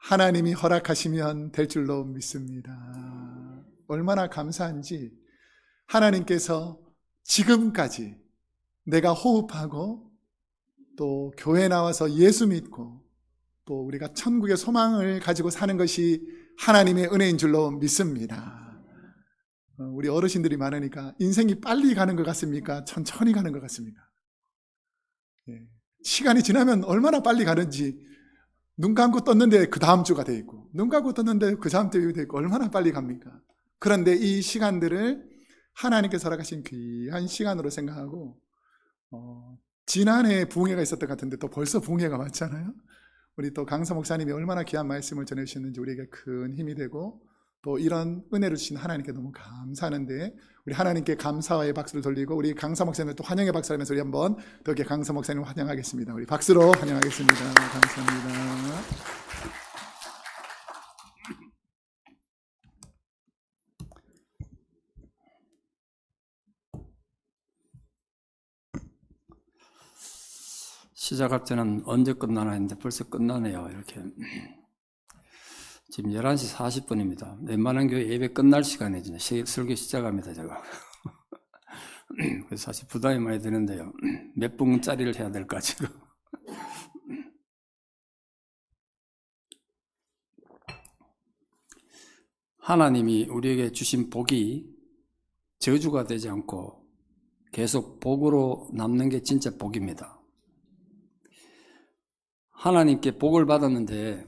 하나님이 허락하시면 될 줄로 믿습니다. 얼마나 감사한지 하나님께서 지금까지 내가 호흡하고 또 교회 나와서 예수 믿고 또 우리가 천국의 소망을 가지고 사는 것이 하나님의 은혜인 줄로 믿습니다. 우리 어르신들이 많으니까 인생이 빨리 가는 것 같습니까? 천천히 가는 것 같습니까? 시간이 지나면 얼마나 빨리 가는지 눈 감고 떴는데 그 다음 주가 돼 있고 눈 감고 떴는데 그 다음 주가 돼 있고 얼마나 빨리 갑니까? 그런데 이 시간들을 하나님께서 허락하신 귀한 시간으로 생각하고 지난해 부흥회가 있었던 것 같은데 또 벌써 부흥회가 왔잖아요. 우리 또 강사 목사님이 얼마나 귀한 말씀을 전해주셨는지 우리에게 큰 힘이 되고 또 이런 은혜를 주신 하나님께 너무 감사하는데 우리 하나님께 감사의 박수를 돌리고 우리 강사 목사님을 또 환영의 박수를 하면서 우리 한번 더 이렇게 강사 목사님을 환영하겠습니다. 우리 박수로 환영하겠습니다. 감사합니다. 시작할 때는 언제 끝나나 했는데 벌써 끝나네요. 이렇게 지금 11시 40분입니다. 웬만한 교회 예배 끝날 시간에 설교 시작합니다. 제가 그래서 사실 부담이 많이 드는데요. 몇 분짜리를 해야 될까 지금. 하나님이 우리에게 주신 복이 저주가 되지 않고 계속 복으로 남는 게 진짜 복입니다. 하나님께 복을 받았는데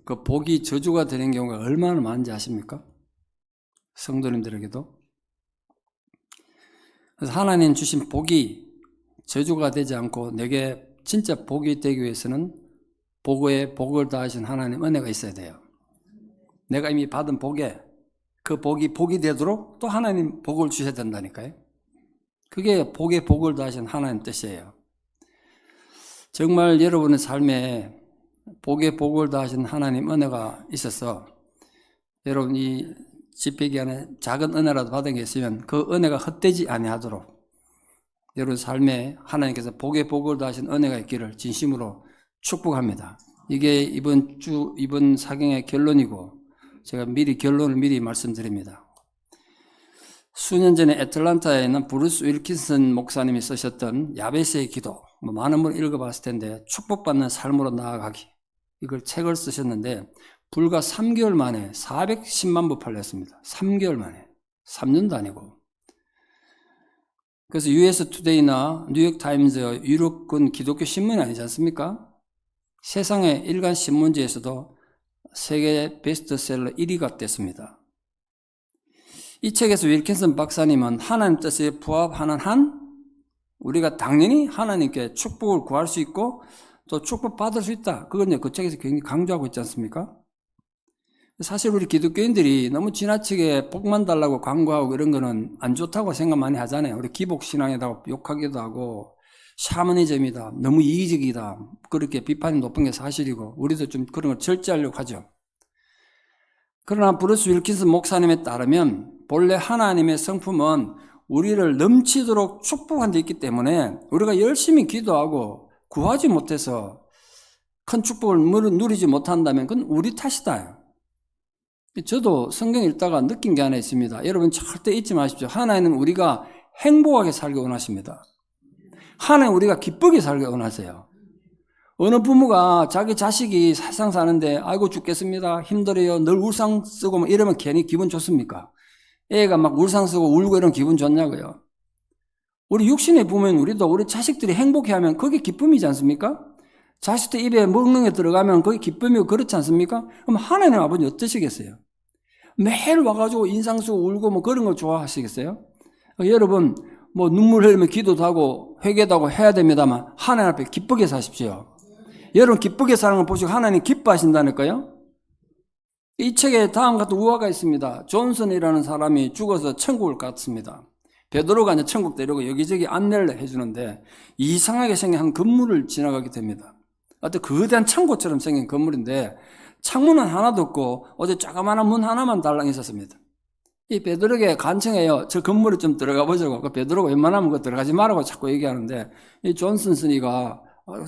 그 복이 저주가 되는 경우가 얼마나 많은지 아십니까? 성도님들에게도. 그래서 하나님 주신 복이 저주가 되지 않고 내게 진짜 복이 되기 위해서는 복에 복을 다하신 하나님 은혜가 있어야 돼요. 내가 이미 받은 복에 그 복이 복이 되도록 또 하나님 복을 주셔야 된다니까요. 그게 복에 복을 다하신 하나님 뜻이에요. 정말 여러분의 삶에 복에 복을 다하신 하나님 은혜가 있어서 여러분 이 집회 기간에 작은 은혜라도 받은 게 있으면 그 은혜가 헛되지 아니하도록 여러분 삶에 하나님께서 복에 복을 다하신 은혜가 있기를 진심으로 축복합니다. 이게 이번 사경의 결론이고 제가 결론을 미리 말씀드립니다. 수년 전에 애틀란타에 있는 브루스 윌킨슨 목사님이 쓰셨던 야베스의 기도, 많은 분 읽어봤을 텐데 축복받는 삶으로 나아가기, 이걸 책을 쓰셨는데 불과 3개월 만에 410만 부 팔렸습니다. 3개월 만에. 3년도 아니고. 그래서 US 투데이나 뉴욕타임즈 유럽권 기독교 신문이 아니지 않습니까? 세상의 일간 신문지에서도 세계 베스트셀러 1위가 됐습니다. 이 책에서 윌킨슨 박사님은 하나님 뜻에 부합하는 한 우리가 당연히 하나님께 축복을 구할 수 있고 또 축복받을 수 있다. 그건 그 책에서 굉장히 강조하고 있지 않습니까? 사실 우리 기독교인들이 너무 지나치게 복만 달라고 광고하고 이런 거는 안 좋다고 생각 많이 하잖아요. 우리 기복신앙에다가 욕하기도 하고 샤머니즘이다, 너무 이기적이다, 그렇게 비판이 높은 게 사실이고 우리도 좀 그런 걸 절제하려고 하죠. 그러나 브루스 윌킨슨 목사님에 따르면 본래 하나님의 성품은 우리를 넘치도록 축복한 데 있기 때문에 우리가 열심히 기도하고 구하지 못해서 큰 축복을 누리지 못한다면 그건 우리 탓이다. 저도 성경 읽다가 느낀 게 하나 있습니다. 여러분 절대 잊지 마십시오. 하나님은 우리가 행복하게 살기 원하십니다. 하나님 우리가 기쁘게 살기 원하세요. 어느 부모가 자기 자식이 세상 사는데 아이고 죽겠습니다, 힘들어요, 늘 울상 쓰고 이러면 괜히 기분 좋습니까? 애가 막 울상 쓰고 울고 이러면 기분 좋냐고요. 우리 육신의 부모는 우리도 우리 자식들이 행복해하면 그게 기쁨이지 않습니까? 자식들 입에 먹는 게 들어가면 그게 기쁨이고 그렇지 않습니까? 그럼 하나님 아버지 어떠시겠어요? 매일 와가지고 인상 쓰고 울고 그런 걸 좋아하시겠어요? 여러분 눈물 흘리면 기도도 하고 회개도 하고 해야 됩니다만 하나님 앞에 기쁘게 사십시오. 여러분 기쁘게 사는 걸 보시고 하나님 기뻐하신다니까요. 이 책에 다음 같은 우화가 있습니다. 존슨이라는 사람이 죽어서 천국을 갔습니다. 베드로가 이제 천국 데려고 여기저기 안내를 해주는데 이상하게 생긴 한 건물을 지나가게 됩니다. 어떤 거대한 창고처럼 생긴 건물인데 창문은 하나도 없고 어제 조그마한 문 하나만 달랑 있었습니다. 이 베드로에게 간청해요. 저 건물에 좀 들어가 보자고. 그 베드로가 웬만하면 그 들어가지 말라고 자꾸 얘기하는데 이 존슨 스니가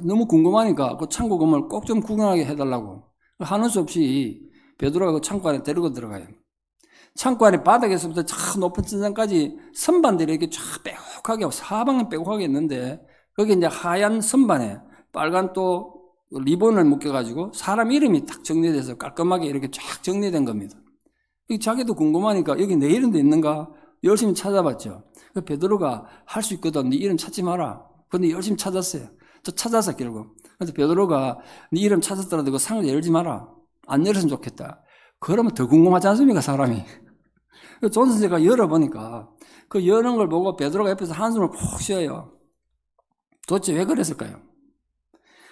너무 궁금하니까 그 창고 건물 꼭 좀 구경하게 해달라고. 하는 수 없이 베드로가 그 창고 안에 데리고 들어가요. 창고 안에 바닥에서부터 저 높은 천장까지 선반들이 이렇게 쫙 빼곡하게, 사방에 빼곡하게 있는데, 거기 이제 하얀 선반에 빨간 또 리본을 묶여가지고 사람 이름이 딱 정리돼서 깔끔하게 이렇게 쫙 정리된 겁니다. 자기도 궁금하니까 여기 내 이름도 있는가? 열심히 찾아봤죠. 베드로가 할 수 있거든. 네 이름 찾지 마라. 근데 열심히 찾았어요. 또 찾아서 결국. 그래서 베드로가 네 이름 찾았더라도 그 상을 열지 마라. 안 열었으면 좋겠다. 그러면 더 궁금하지 않습니까, 사람이? 존 선생가 열어보니까 그 여는 걸 보고 베드로가 옆에서 한숨을 푹 쉬어요. 도대체 왜 그랬을까요?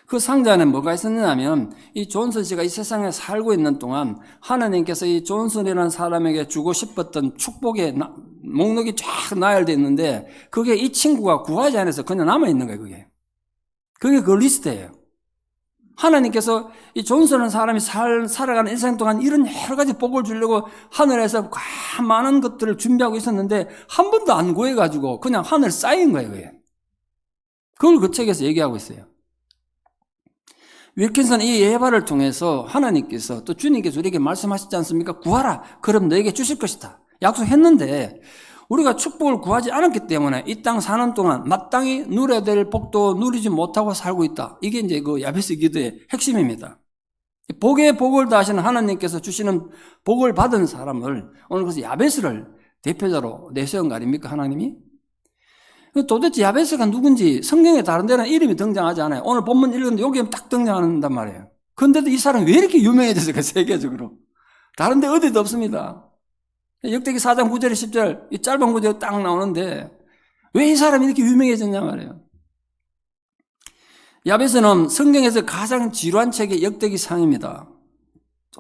그 상자 안에 뭐가 있었냐면 이 존슨 씨가 이 세상에 살고 있는 동안 하나님께서 이 존슨이라는 사람에게 주고 싶었던 축복의 목록이 쫙 나열되어 있는데 그게 이 친구가 구하지 않아서 그냥 남아있는 거예요. 그게 그 리스트예요. 하나님께서 이 존슨이라는 사람이 살아가는 일생 동안 이런 여러 가지 복을 주려고 하늘에서 많은 것들을 준비하고 있었는데 한 번도 안 구해가지고 그냥 하늘 쌓인 거예요. 그걸 그 책에서 얘기하고 있어요. 윌킨슨 이 예화를 통해서 하나님께서 또 주님께서 우리에게 말씀하시지 않습니까? 구하라. 그럼 너에게 주실 것이다. 약속했는데 우리가 축복을 구하지 않았기 때문에 이 땅 사는 동안 마땅히 누려야 될 복도 누리지 못하고 살고 있다. 이게 이제 그 야베스 기도의 핵심입니다. 복의 복을 다하시는 하나님께서 주시는 복을 받은 사람을 오늘 그래서 야베스를 대표자로 내세운 거 아닙니까? 하나님이? 도대체 야베스가 누군지 성경에 다른 데는 이름이 등장하지 않아요. 오늘 본문 읽었는데 여기에 딱 등장한단 말이에요. 그런데도 이 사람이 왜 이렇게 유명해졌을까? 세계적으로. 다른 데 어디도 없습니다. 역대기 4장 9절 10절 이 짧은 구절이 딱 나오는데 왜 이 사람이 이렇게 유명해졌냐 말이에요. 야베스는 성경에서 가장 지루한 책이 역대기상입니다.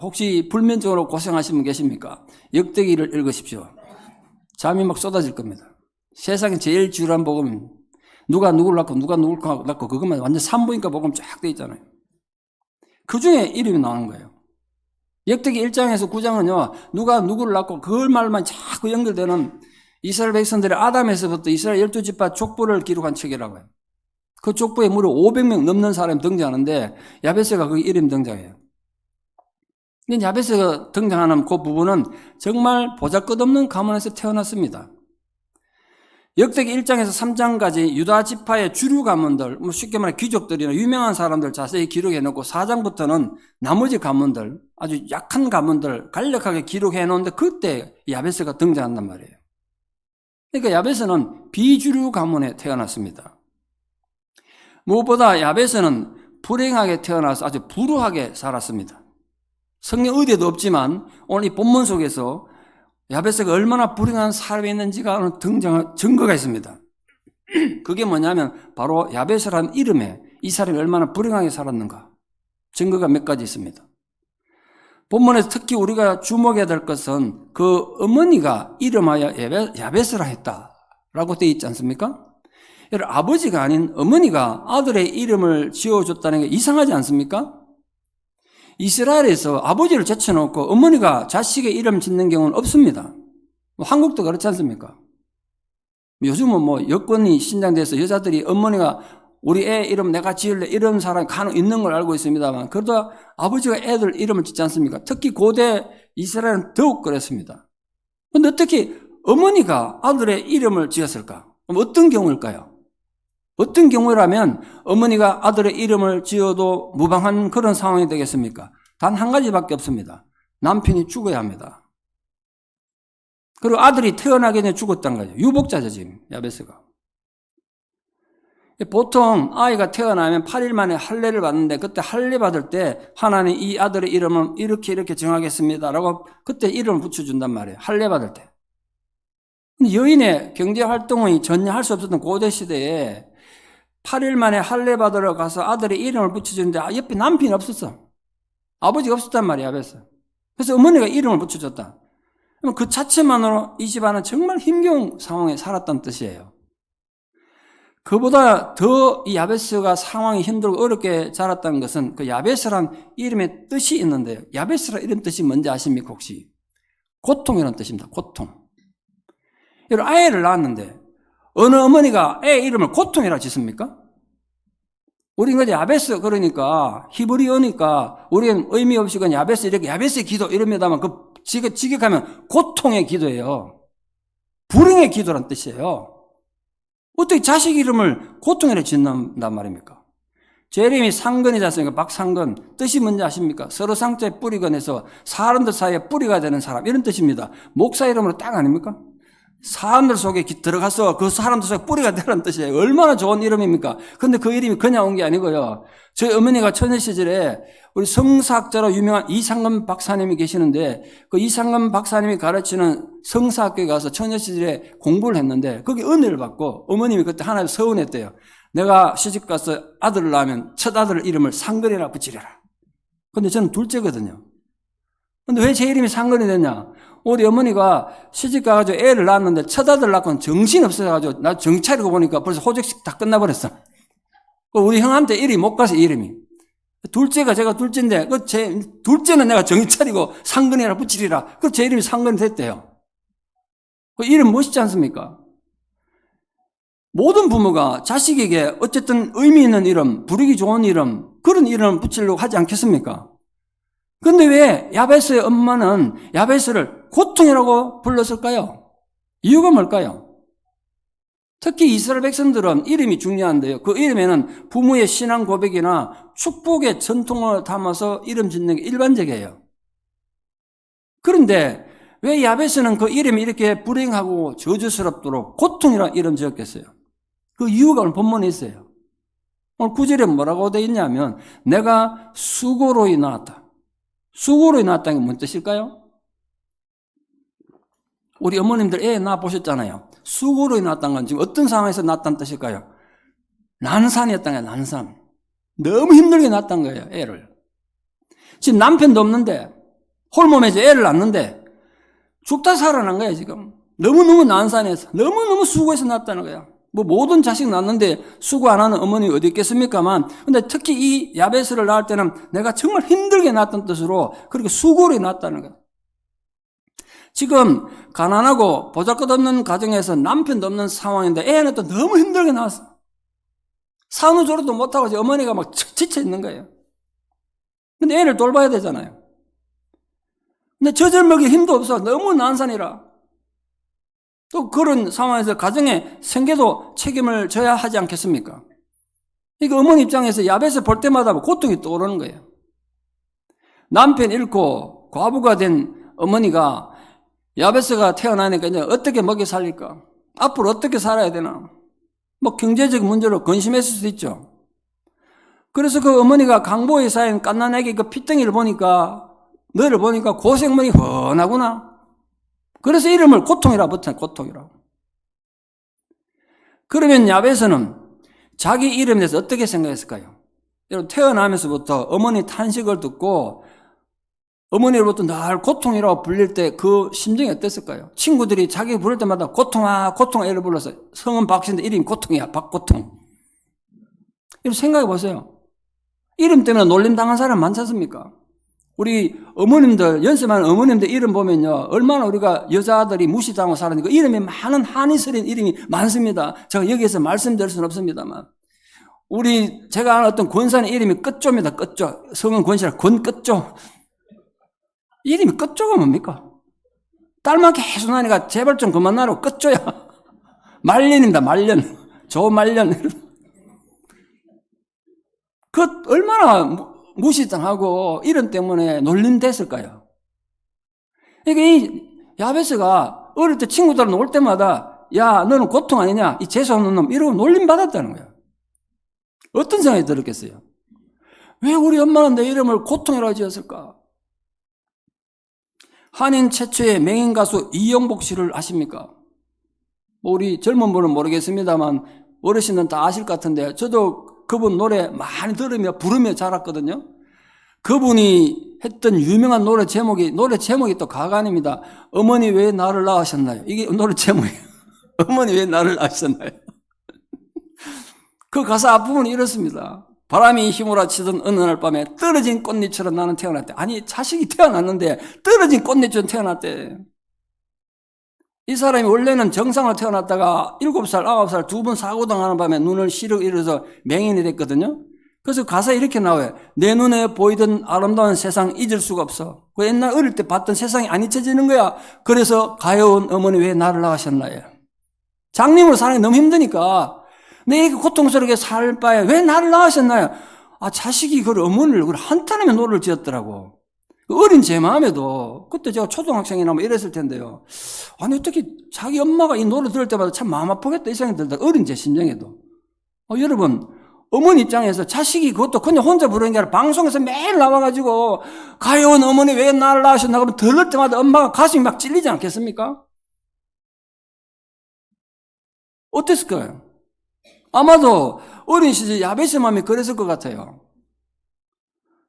혹시 불면증으로 고생하시는 분 계십니까? 역대기를 읽으십시오. 잠이 막 쏟아질 겁니다. 세상에 제일 지루한 복음, 누가 누굴 낳고 누가 누굴 낳고 그것만 완전 산부인과 복음 쫙 돼 있잖아요. 그 중에 이름이 나오는 거예요. 역대기 1장에서 9장은요, 누가 누구를 낳고 그 말만 자꾸 연결되는 이스라엘 백성들의 아담에서부터 이스라엘 12지파 족보를 기록한 책이라고 해요. 그 족보에 무려 500명 넘는 사람이 등장하는데 야베스가 그 이름 등장해요. 근데 야베스가 등장하는 그 부분은 정말 보잘것없는 가문에서 태어났습니다. 역대기 1장에서 3장까지 유다 지파의 주류 가문들, 쉽게 말해 귀족들이나 유명한 사람들 자세히 기록해놓고 4장부터는 나머지 가문들, 아주 약한 가문들 간략하게 기록해놓는데 그때 야베스가 등장한단 말이에요. 그러니까 야베스는 비주류 가문에 태어났습니다. 무엇보다 야베스는 불행하게 태어나서 아주 불우하게 살았습니다. 성경 어디에도 없지만 오늘 이 본문 속에서 야베스가 얼마나 불행한 사람이었는지가 등장한 증거가 있습니다. 그게 뭐냐면 바로 야베스라는 이름에 이 사람이 얼마나 불행하게 살았는가 증거가 몇 가지 있습니다. 본문에서 특히 우리가 주목해야 될 것은 그 어머니가 이름하여 야베스라 했다라고 되어 있지 않습니까? 아버지가 아닌 어머니가 아들의 이름을 지어줬다는 게 이상하지 않습니까? 이스라엘에서 아버지를 제쳐놓고 어머니가 자식의 이름 짓는 경우는 없습니다. 한국도 그렇지 않습니까? 요즘은 여권이 신장돼서 여자들이 어머니가 우리 애 이름 내가 지을래 이런 사람이 간혹 있는 걸 알고 있습니다만 그러다 아버지가 애들 이름을 짓지 않습니까? 특히 고대 이스라엘은 더욱 그랬습니다. 그런데 어떻게 어머니가 아들의 이름을 지었을까? 어떤 경우일까요? 어떤 경우라면 어머니가 아들의 이름을 지어도 무방한 그런 상황이 되겠습니까? 단 한 가지밖에 없습니다. 남편이 죽어야 합니다. 그리고 아들이 태어나기 전에 죽었다는 거죠. 유복자죠, 지금, 야베스가. 보통 아이가 태어나면 8일 만에 할례를 받는데 그때 할례 받을 때 하나님 이 아들의 이름은 이렇게 정하겠습니다라고 그때 이름을 붙여준단 말이에요. 할례 받을 때. 근데 여인의 경제 활동이 전혀 할 수 없었던 고대 시대에 8일 만에 할례 받으러 가서 아들의 이름을 붙여주는데 옆에 남편이 없었어. 아버지가 없었단 말이야, 야베스. 그래서 어머니가 이름을 붙여줬다. 그럼 그 자체만으로 이 집안은 정말 힘겨운 상황에 살았다는 뜻이에요. 그보다 더 이 야베스가 상황이 힘들고 어렵게 자랐다는 것은 그 야베스란 이름의 뜻이 있는데요. 야베스란 이름 뜻이 뭔지 아십니까, 혹시? 고통이라는 뜻입니다, 고통. 여러분, 아이를 낳았는데 어느 어머니가 애 이름을 고통이라 짓습니까? 우리는 그냥 야베스 그러니까 히브리어니까 우리는 의미 없이 그냥 야베스 이렇게 야베스의 기도 이럽니다만 그 직역하면 고통의 기도예요. 불행의 기도란 뜻이에요. 어떻게 자식 이름을 고통이라 짓는단 말입니까? 제 이름이 상근이지 않습니까? 박상근. 뜻이 뭔지 아십니까? 서로 상자에 뿌리가 내서 사람들 사이에 뿌리가 되는 사람 이런 뜻입니다. 목사 이름으로 딱 아닙니까? 사람들 속에 들어가서 그 사람들 속에 뿌리가 되라는 뜻이에요. 얼마나 좋은 이름입니까? 근데 그 이름이 그냥 온 게 아니고요. 저희 어머니가 처녀 시절에 우리 성사학자로 유명한 이상근 박사님이 계시는데 그 이상근 박사님이 가르치는 성사학교에 가서 처녀 시절에 공부를 했는데 거기 은혜를 받고 어머님이 그때 하나님 서운했대요. 내가 시집가서 아들을 낳으면 첫 아들 이름을 상근이라 붙이려라. 근데 저는 둘째거든요. 근데 왜 제 이름이 상근이 됐냐? 우리 어머니가 시집 가가지고 애를 낳았는데 첫 아들 낳고는 정신 없어가지고 나 정신 차리고 보니까 벌써 호적식 다 끝나버렸어. 우리 형한테 이름이 못 가서 이름이. 둘째가 제가 둘째인데 제 둘째는 내가 정신 차리고 상근이라 붙이리라. 그 제 이름이 상근이 됐대요. 그 이름 멋있지 않습니까? 모든 부모가 자식에게 어쨌든 의미 있는 이름, 부르기 좋은 이름, 그런 이름을 붙이려고 하지 않겠습니까? 근데 왜 야베스의 엄마는 야베스를 고통이라고 불렀을까요? 이유가 뭘까요? 특히 이스라엘 백성들은 이름이 중요한데요. 그 이름에는 부모의 신앙 고백이나 축복의 전통을 담아서 이름 짓는 게 일반적이에요. 그런데 왜 야베스는 그 이름이 이렇게 불행하고 저주스럽도록 고통이라는 이름 지었겠어요? 그 이유가 오늘 본문에 있어요. 오늘 9절에 뭐라고 되어 있냐면 내가 수고로이 낳았다. 수고로이 낳았다는 게 뭔 뜻일까요? 우리 어머님들 애 낳아보셨잖아요. 수고로이 낳았다는 건 지금 어떤 상황에서 낳았다는 뜻일까요? 난산이었다는 거예요. 난산. 너무 힘들게 낳았다는 거예요. 애를. 지금 남편도 없는데 홀몸에서 애를 낳는데 죽다 살아난 거예요. 지금. 너무너무 난산해서 너무너무 수고해서 낳았다는 거예요. 뭐 모든 자식 낳는데 수고 안 하는 어머니 어디 있겠습니까만 근데 특히 이 야베스를 낳을 때는 내가 정말 힘들게 낳았던 뜻으로 그렇게 수고를 낳았다는 거예요. 지금 가난하고 보잘것없는 가정에서 남편도 없는 상황인데 애는 또 너무 힘들게 낳았어. 산후조리도 못하고 어머니가 막 지쳐 있는 거예요. 근데 애를 돌봐야 되잖아요. 근데 젖을 먹일 힘도 없어. 너무 난산이라. 또 그런 상황에서 가정의 생계도 책임을 져야 하지 않겠습니까? 그러니까 어머니 입장에서 야베스 볼 때마다 고통이 떠오르는 거예요. 남편 잃고 과부가 된 어머니가 야베스가 태어나니까 이제 어떻게 먹여 살릴까? 앞으로 어떻게 살아야 되나? 뭐 경제적 문제로 근심했을 수도 있죠. 그래서 그 어머니가 강보에 쌓인 갓난아기 그 핏덩이를 보니까 너를 보니까 고생머리 훤하구나. 그래서 이름을 고통이라 붙여요. 고통이라고. 그러면 야베스는 자기 이름에 대해서 어떻게 생각했을까요? 여러분 태어나면서부터 어머니 탄식을 듣고 어머니로부터 늘 고통이라고 불릴 때 그 심정이 어땠을까요? 친구들이 자기 부를 때마다 고통아 고통아 이를 불러서 성은 박씨인데 이름이 고통이야. 박고통. 이런 생각해 보세요. 이름 때문에 놀림 당한 사람 많지 않습니까? 우리 어머님들, 연세 많은 어머님들 이름 보면요. 얼마나 우리가 여자들이 무시당하고 살았는가. 이름이 많은 한이 서린 이름이 많습니다. 제가 여기에서 말씀드릴 수는 없습니다만. 제가 아는 어떤 권사의 이름이 끝조입니다. 끝조. 성은 권씨라 권끝조. 이름이 끝조가 뭡니까? 딸만 계속 나니까 제발 좀 그만 나라고 끝조야. 말년입니다. 말년. 조말년. 얼마나 무시당하고 이름 때문에 놀림됐을까요? 그러니까 이 야베스가 어릴 때 친구들은 올 때마다 야 너는 고통 아니냐 이 재수없는 놈 이러고 놀림받았다는 거예요. 어떤 생각이 들었겠어요? 왜 우리 엄마는 내 이름을 고통이라고 지었을까? 한인 최초의 맹인 가수 이영복 씨를 아십니까? 우리 젊은 분은 모르겠습니다만 어르신은 다 아실 것 같은데 저도 그분 노래 많이 들으며 부르며 자랐거든요. 그분이 했던 유명한 노래 제목이 또 가관입니다. 어머니 왜 나를 낳으셨나요? 이게 노래 제목이에요. 어머니 왜 나를 낳으셨나요? 그 가사 앞부분이 이렇습니다. 바람이 휘몰아치던 어느 날 밤에 떨어진 꽃잎처럼 나는 태어났대. 아니 자식이 태어났는데 떨어진 꽃잎처럼 태어났대. 이 사람이 원래는 정상으로 태어났다가 7살, 9살 두 번 사고 당하는 밤에 눈을 시력 잃어서 맹인이 됐거든요. 그래서 가사에 이렇게 나와요. 내 눈에 보이던 아름다운 세상 잊을 수가 없어. 그 옛날 어릴 때 봤던 세상이 안 잊혀지는 거야. 그래서 가여운 어머니 왜 나를 낳으셨나요? 장님으로 사는 게 너무 힘드니까 내 고통스럽게 살 바에 왜 나를 낳으셨나요? 자식이 그 어머니를 한탄하며 노를 지었더라고. 어린 제 마음에도 그때 제가 초등학생이나 뭐 이랬을 텐데요. 아니 어떻게 자기 엄마가 이 노래 들을 때마다 참 마음 아프겠다 이 생각이 들다. 어린 제 심정에도. 여러분 어머니 입장에서 자식이 그것도 그냥 혼자 부르는 게 아니라 방송에서 매일 나와가지고 가여운 어머니 왜 나를 낳으셨나 하면 들을 때마다 엄마가 가슴이 막 찔리지 않겠습니까? 어땠을까요? 아마도 어린 시절 야베스 마음이 그랬을 것 같아요.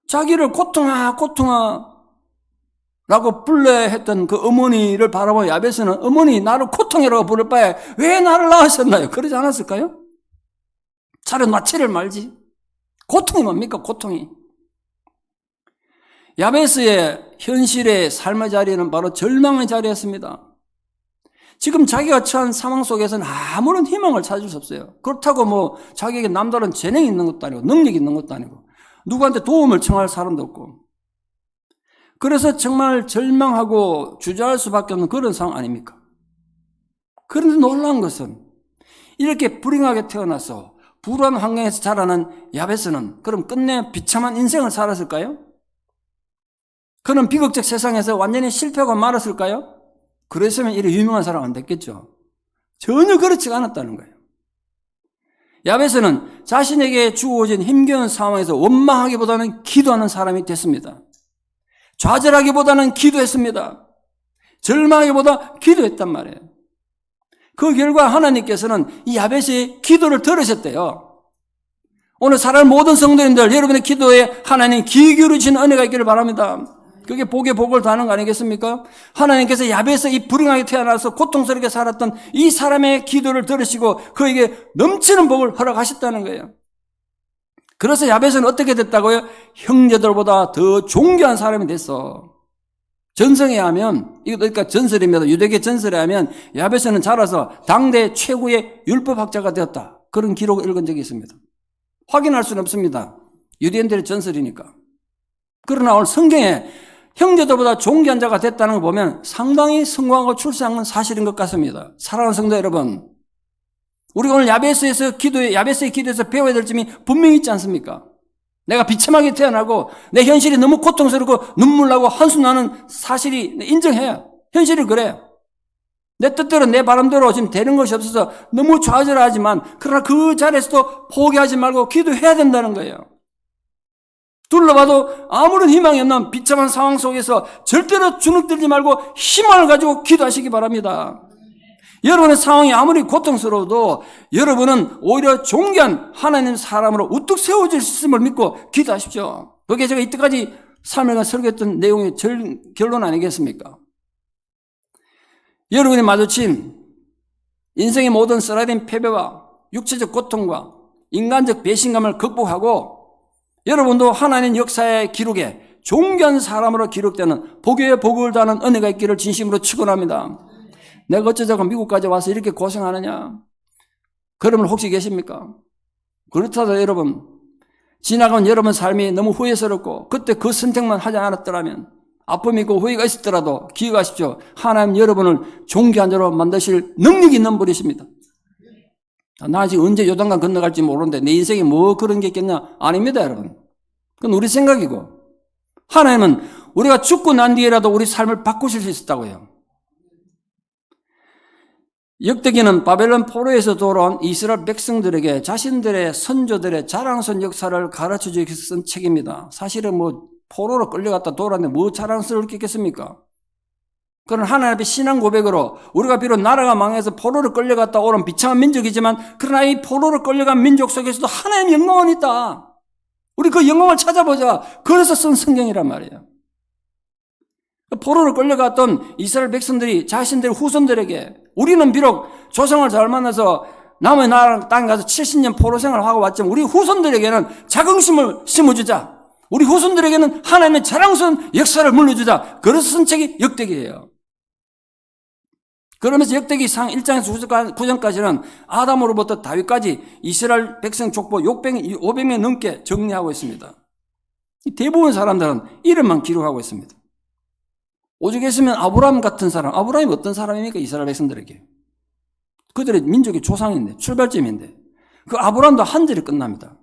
자기를 고통아 라고 불러했던 그 어머니를 바라보며 야베스는 어머니 나를 고통이라고 부를 바에 왜 나를 낳으셨나요? 그러지 않았을까요? 차라리 놔치를 말지. 고통이 뭡니까? 고통이. 야베스의 현실의 삶의 자리는 바로 절망의 자리였습니다. 지금 자기가 처한 상황 속에서는 아무런 희망을 찾을 수 없어요. 그렇다고 뭐 자기에게 남다른 재능이 있는 것도 아니고 능력이 있는 것도 아니고 누구한테 도움을 청할 사람도 없고 그래서 정말 절망하고 주저할 수밖에 없는 그런 상황 아닙니까? 그런데 놀라운 것은 이렇게 불행하게 태어나서 불우한 환경에서 자라는 야베스는 그럼 끝내 비참한 인생을 살았을까요? 그는 비극적 세상에서 완전히 실패하고 말았을까요? 그랬으면 이렇게 유명한 사람 안 됐겠죠. 전혀 그렇지 않았다는 거예요. 야베스는 자신에게 주어진 힘겨운 상황에서 원망하기보다는 기도하는 사람이 됐습니다. 좌절하기보다는 기도했습니다. 절망하기보다 기도했단 말이에요. 그 결과 하나님께서는 이 야베스의 기도를 들으셨대요. 오늘 사랑하는 모든 성도님들, 여러분의 기도에 하나님 귀 기울이시는 은혜가 있기를 바랍니다. 그게 복에 복을 다하는 거 아니겠습니까? 하나님께서 야베스 이 불행하게 태어나서 고통스럽게 살았던 이 사람의 기도를 들으시고 그에게 넘치는 복을 허락하셨다는 거예요. 그래서 야베스는 어떻게 됐다고요? 형제들보다 더 존귀한 사람이 됐어. 전성에 하면, 이거 그러니까 전설입니다. 유대계 전설에 하면 야베스는 자라서 당대 최고의 율법학자가 되었다. 그런 기록을 읽은 적이 있습니다. 확인할 수는 없습니다. 유대인들의 전설이니까. 그러나 오늘 성경에 형제들보다 존귀한 자가 됐다는 걸 보면 상당히 성공하고 출세한 사실인 것 같습니다. 사랑하는 성도 여러분, 우리가 오늘 야베스의 기도에서 배워야 될 점이 분명히 있지 않습니까? 내가 비참하게 태어나고 내 현실이 너무 고통스럽고 눈물 나고 한숨 나는 사실이 인정해야 현실이 그래. 내 뜻대로 내 바람대로 지금 되는 것이 없어서 너무 좌절하지만 그러나 그 자리에서도 포기하지 말고 기도해야 된다는 거예요. 둘러봐도 아무런 희망이 없는 비참한 상황 속에서 절대로 주눅들지 말고 희망을 가지고 기도하시기 바랍니다. 여러분의 상황이 아무리 고통스러워도 여러분은 오히려 존귀한 하나님 사람으로 우뚝 세워질 수 있음을 믿고 기도하십시오. 그게 제가 이때까지 삶을 설교했던 내용의 결론 아니겠습니까? 여러분이 마주친 인생의 모든 쓰라린 패배와 육체적 고통과 인간적 배신감을 극복하고 여러분도 하나님 역사의 기록에 존귀한 사람으로 기록되는 복의 복을 다하는 은혜가 있기를 진심으로 축원합니다. 내가 어쩌자고 미국까지 와서 이렇게 고생하느냐? 그러면 혹시 계십니까? 그렇다도 여러분, 지나간 여러분 삶이 너무 후회스럽고 그때 그 선택만 하지 않았더라면 아픔이 있고 후회가 있었더라도 기억하십시오. 하나님 여러분을 존귀한 자로 만드실 능력이 있는 분이십니다. 나 지금 언제 요단강 건너갈지 모르는데 내 인생에 뭐 그런 게 있겠냐? 아닙니다, 여러분. 그건 우리 생각이고 하나님은 우리가 죽고 난 뒤에라도 우리 삶을 바꾸실 수 있었다고 해요. 역대기는 바벨론 포로에서 돌아온 이스라엘 백성들에게 자신들의 선조들의 자랑스러운 역사를 가르쳐주기 위해서 쓴 책입니다. 사실은 뭐 포로로 끌려갔다 돌아왔는데 뭐 자랑스러울 게 있겠습니까? 그런 하나님 앞에 신앙 고백으로 우리가 비록 나라가 망해서 포로로 끌려갔다 오른 비참한 민족이지만 그러나 이 포로로 끌려간 민족 속에서도 하나님의 영광은 있다. 우리 그 영광을 찾아보자. 그래서 쓴 성경이란 말이에요. 포로로 끌려갔던 이스라엘 백성들이 자신들의 후손들에게 우리는 비록 조상을 잘 만나서 남의 나라 땅에 가서 70년 포로 생활을 하고 왔지만 우리 후손들에게는 자긍심을 심어주자. 우리 후손들에게는 하나님의 자랑스러운 역사를 물려주자. 그래서 쓴 책이 역대기예요. 그러면서 역대기상 1장에서 9장까지는 아담으로부터 다윗까지 이스라엘 백성 족보 500명 넘게 정리하고 있습니다. 대부분 사람들은 이름만 기록하고 있습니다. 오죽 했으면 아브라함 같은 사람, 아브라함이 어떤 사람입니까? 이스라엘 백성들에게. 그들의 민족의 조상인데, 출발점인데, 그 아브라함도 한 절에 끝납니다.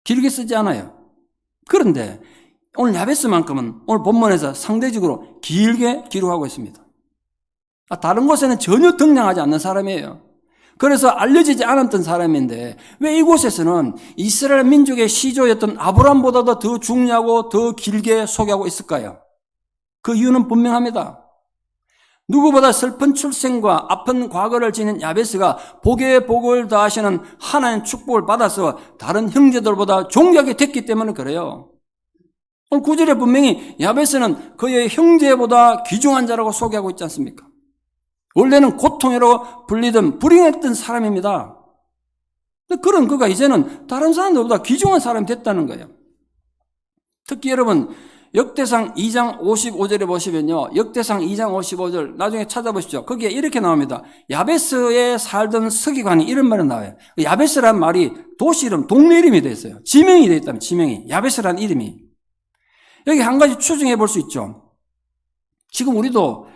길게 쓰지 않아요. 그런데 오늘 야베스만큼은 오늘 본문에서 상대적으로 길게 기록하고 있습니다. 다른 곳에는 전혀 등장하지 않는 사람이에요. 그래서 알려지지 않았던 사람인데 왜 이곳에서는 이스라엘 민족의 시조였던 아브라함보다도 더 중요하고 더 길게 소개하고 있을까요? 그 이유는 분명합니다. 누구보다 슬픈 출생과 아픈 과거를 지닌 야베스가 복에 복을 더하시는 하나님의 축복을 받아서 다른 형제들보다 존귀하게 됐기 때문에 그래요. 오늘 9절에 분명히 야베스는 그의 형제보다 귀중한 자라고 소개하고 있지 않습니까? 원래는 고통이라고 불리던 불행했던 사람입니다. 그런 그가 이제는 다른 사람들보다 귀중한 사람이 됐다는 거예요. 특히 여러분 역대상 2장 55절에 보시면요. 역대상 2장 55절 나중에 찾아보십시오. 거기에 이렇게 나옵니다. 야베스에 살던 서기관이 이런 말이 나와요. 야베스란 말이 도시 이름, 동네 이름이 되어 있어요. 지명이 되어 있다면 지명이. 야베스란 이름이. 여기 한 가지 추정해 볼 수 있죠. 지금 우리도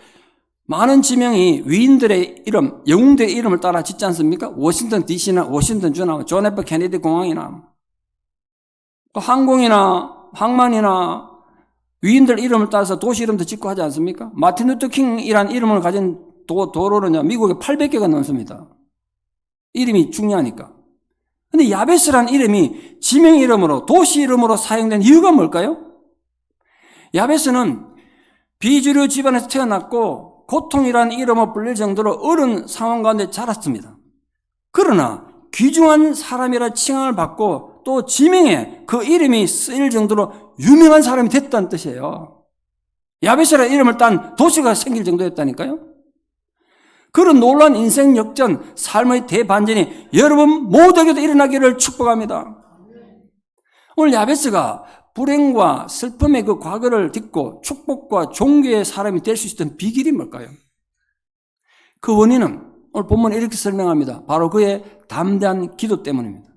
많은 지명이 위인들의 이름, 영웅들의 이름을 따라 짓지 않습니까? 워싱턴 DC나 워싱턴 주나 존 F 케네디 공항이나 항공이나 항만이나 위인들 이름을 따라서 도시 이름도 짓고 하지 않습니까? 마틴 루터 킹이라는 이름을 가진 도로는요, 미국에 800개가 넘습니다. 이름이 중요하니까. 근데 야베스라는 이름이 지명 이름으로, 도시 이름으로 사용된 이유가 뭘까요? 야베스는 비주류 집안에서 태어났고 고통이라는 이름을 불릴 정도로 어려운 상황 가운데 자랐습니다. 그러나 귀중한 사람이라 칭함을 받고 또 지명에 그 이름이 쓰일 정도로 유명한 사람이 됐다는 뜻이에요. 야베스라는 이름을 딴 도시가 생길 정도였다니까요. 그런 놀라운 인생 역전, 삶의 대반전이 여러분 모두에게도 일어나기를 축복합니다. 오늘 야베스가 불행과 슬픔의 그 과거를 딛고 축복과 존귀의 사람이 될 수 있었던 비결이 뭘까요? 그 원인은 오늘 본문에 이렇게 설명합니다. 바로 그의 담대한 기도 때문입니다.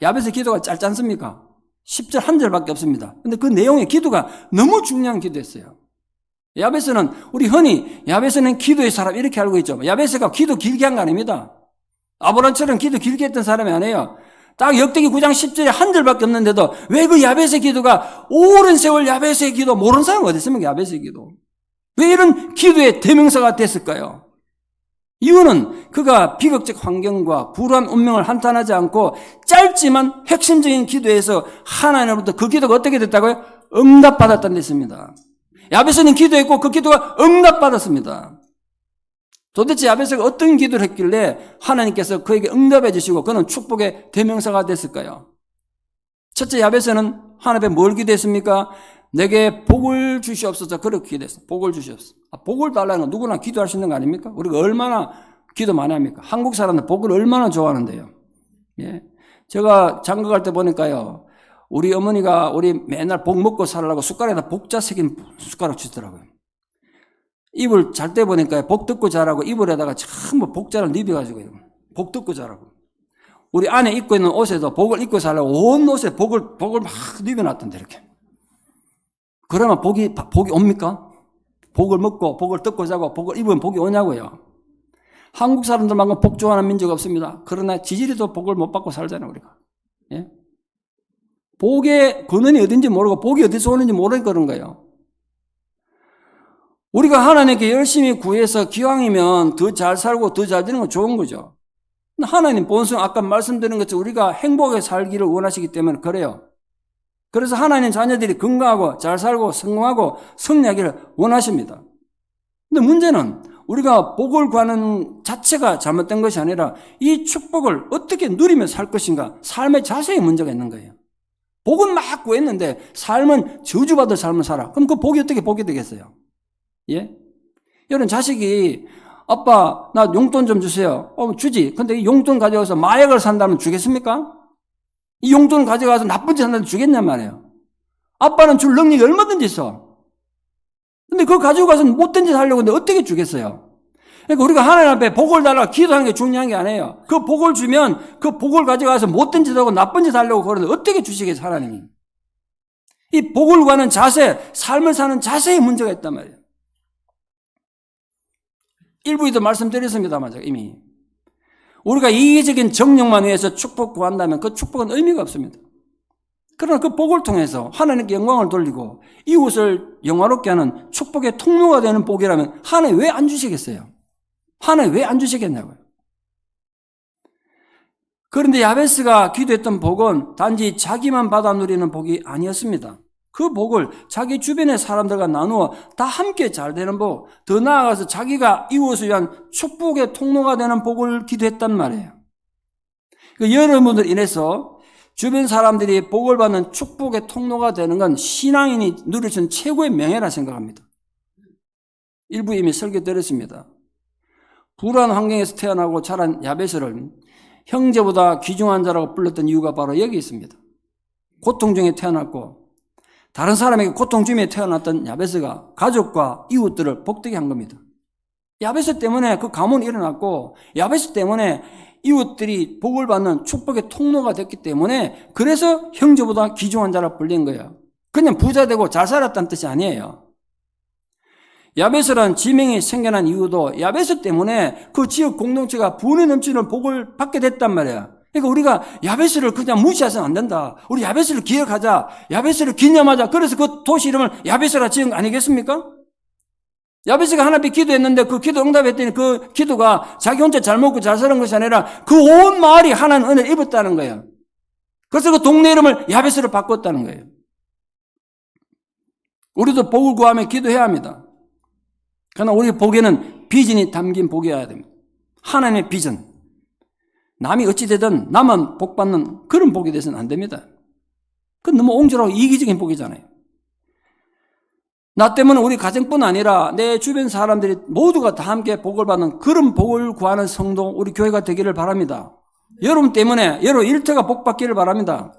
야베스 기도가 짧지 않습니까? 10절 한 절밖에 없습니다. 근데 그 내용의 기도가 너무 중요한 기도였어요. 야베스는 우리 흔히 야베스는 기도의 사람 이렇게 알고 있죠. 야베스가 기도 길게 한 거 아닙니다. 아브라함처럼 기도 길게 했던 사람이 아니에요. 딱 역대기 9장 10절에 한 절밖에 없는데도 왜 그 야베스의 기도가 오랜 세월 야베스의 기도 모르는 사람 어디 있습니까? 야베스의 기도. 왜 이런 기도의 대명사가 됐을까요? 이유는 그가 비극적 환경과 불우한 운명을 한탄하지 않고 짧지만 핵심적인 기도에서 하나님으로부터 그 기도가 어떻게 됐다고요? 응답받았다는 데 있습니다. 야베스는 기도했고 그 기도가 응답받았습니다. 도대체 야베스가 어떤 기도를 했길래 하나님께서 그에게 응답해 주시고 그는 축복의 대명사가 됐을까요? 첫째, 야베스는 하나님께 뭘 기도했습니까? 내게 복을 주시옵소서. 그렇게 기도했어요. 복을 주시옵소서. 복을 달라는 건 누구나 기도할 수 있는 거 아닙니까? 우리가 얼마나 기도 많이 합니까? 한국 사람들 복을 얼마나 좋아하는데요. 예. 제가 장가 갈 때 보니까요. 우리 어머니가 우리 맨날 복 먹고 살라고 숟가락에다 복자 새긴 숟가락 주시더라고요. 이불 잘 때 보니까 복 듣고 자라고 이불에다가 전부 복자를 입혀가지고요. 복 듣고 자라고. 우리 안에 입고 있는 옷에도 복을 입고 살라고 온 옷에 복을 막 입혀놨던데, 이렇게. 그러면 복이 옵니까? 복을 먹고, 복을 듣고 자고, 복을 입으면 복이 오냐고요. 한국 사람들만큼 복 좋아하는 민족 없습니다. 그러나 지지리도 복을 못 받고 살잖아요, 우리가. 예? 복의 근원이 어딘지 모르고, 복이 어디서 오는지 모르니까 그런 거예요. 우리가 하나님께 열심히 구해서 기왕이면 더 잘 살고 더 잘 되는 건 좋은 거죠. 하나님 본성, 아까 말씀드린 것처럼 우리가 행복하게 살기를 원하시기 때문에 그래요. 그래서 하나님 자녀들이 건강하고 잘 살고 성공하고 승리하기를 원하십니다. 근데 문제는 우리가 복을 구하는 자체가 잘못된 것이 아니라 이 축복을 어떻게 누리며 살 것인가, 삶의 자세에 문제가 있는 거예요. 복은 막 구했는데 삶은 저주받을 삶을 살아. 그럼 그 복이 어떻게 복이 되겠어요? 예? 여러분, 자식이 아빠 나 용돈 좀 주세요. 주지. 근데 이 용돈 가져가서 마약을 산다면 주겠습니까? 이 용돈 가져가서 나쁜 짓 한다면 주겠냔 말이에요. 아빠는 줄 능력이 얼마든지 있어. 근데 그걸 가지고 가서 못된 짓 하려고 하는데 어떻게 주겠어요? 그러니까 우리가 하나님 앞에 복을 달라고 기도하는 게 중요한 게 아니에요. 그 복을 주면 그 복을 가져가서 못된 짓 하고 나쁜 짓 하려고 그러는데 어떻게 주시겠어요, 하나님이? 이 복을 구하는 자세, 삶을 사는 자세에 문제가 있단 말이에요. 일부에도 말씀드렸습니다만 제가 이미. 우리가 이기적인 정력만 위해서 축복 구한다면 그 축복은 의미가 없습니다. 그러나 그 복을 통해서 하나님께 영광을 돌리고 이웃을 영화롭게 하는 축복의 통로가 되는 복이라면 하나님 왜 안 주시겠어요? 하나님 왜 안 주시겠냐고요. 그런데 야베스가 기도했던 복은 단지 자기만 받아 누리는 복이 아니었습니다. 그 복을 자기 주변의 사람들과 나누어 다 함께 잘 되는 복, 더 나아가서 자기가 이웃을 위한 축복의 통로가 되는 복을 기도했단 말이에요. 여러분들 인해서 주변 사람들이 복을 받는 축복의 통로가 되는 건 신앙인이 누릴 수 있는 최고의 명예라 생각합니다. 일부 이미 설교드렸습니다. 불우한 환경에서 태어나고 자란 야베스를 형제보다 귀중한 자라고 불렀던 이유가 바로 여기 있습니다. 고통 중에 태어났고 다른 사람에게 고통 중에 태어났던 야베스가 가족과 이웃들을 복되게 한 겁니다. 야베스 때문에 그 가문이 일어났고 야베스 때문에 이웃들이 복을 받는 축복의 통로가 됐기 때문에 그래서 형제보다 귀중한 자라 불린 거예요. 그냥 부자 되고 잘 살았다는 뜻이 아니에요. 야베스란 지명이 생겨난 이유도 야베스 때문에 그 지역 공동체가 분에 넘치는 복을 받게 됐단 말이에요. 그러니까 우리가 야베스를 그냥 무시해서는 안 된다. 우리 야베스를 기억하자. 야베스를 기념하자. 그래서 그 도시 이름을 야베스라 지은 거 아니겠습니까? 야베스가 하나님께 기도했는데 그 기도 응답했더니 그 기도가 자기 혼자 잘 먹고 잘 사는 것이 아니라 그 온 마을이 하나님 은혜를 입었다는 거예요. 그래서 그 동네 이름을 야베스로 바꿨다는 거예요. 우리도 복을 구하며 기도해야 합니다. 그러나 우리 복에는 비전이 담긴 복이어야 됩니다. 하나님의 비전. 남이 어찌되든 나만 복받는 그런 복이 돼서는 안 됩니다. 그건 너무 옹졸하고 이기적인 복이잖아요. 나 때문에 우리 가정뿐 아니라 내 주변 사람들이 모두가 다 함께 복을 받는 그런 복을 구하는 성도, 우리 교회가 되기를 바랍니다. 여러분 때문에, 여러분 일터가 복받기를 바랍니다.